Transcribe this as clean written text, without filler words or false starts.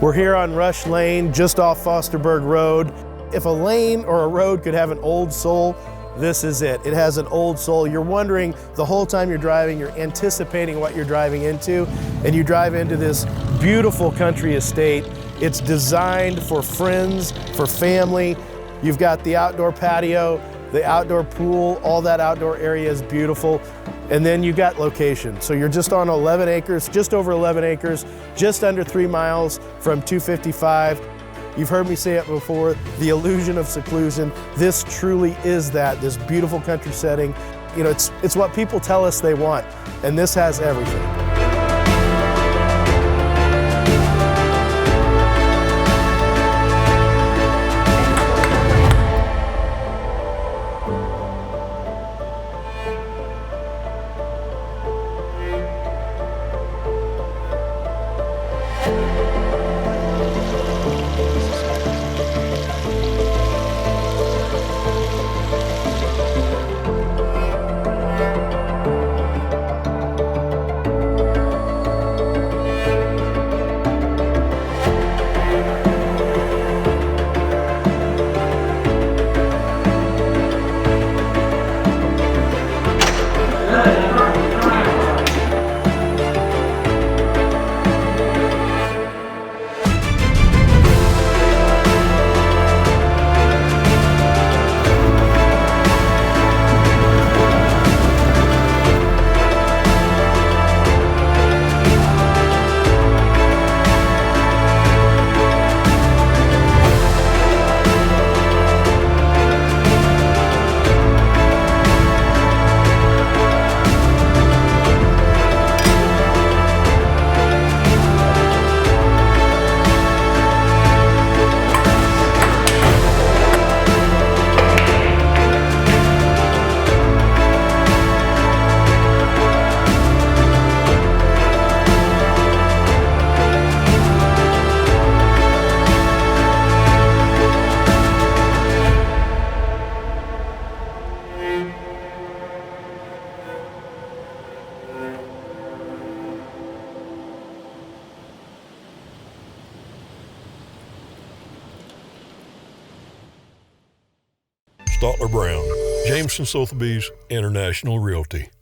We're here on Rush Lane, just off Fosterburg Road. If a lane or a road could have an old soul, this is it. It has an old soul. You're wondering the whole time you're driving, you're anticipating what you're driving into, and you drive into this beautiful country estate. It's designed for friends, for family. You've got the outdoor patio, the outdoor pool, all that outdoor area is beautiful. And then you got location. So you're just on 11 acres, just over 11 acres, just under 3 miles from 255. You've heard me say it before, the illusion of seclusion. This truly is that, this beautiful country setting. You know, it's what people tell us they want, and this has everything. Stotler Brown, Jameson Sotheby's International Realty.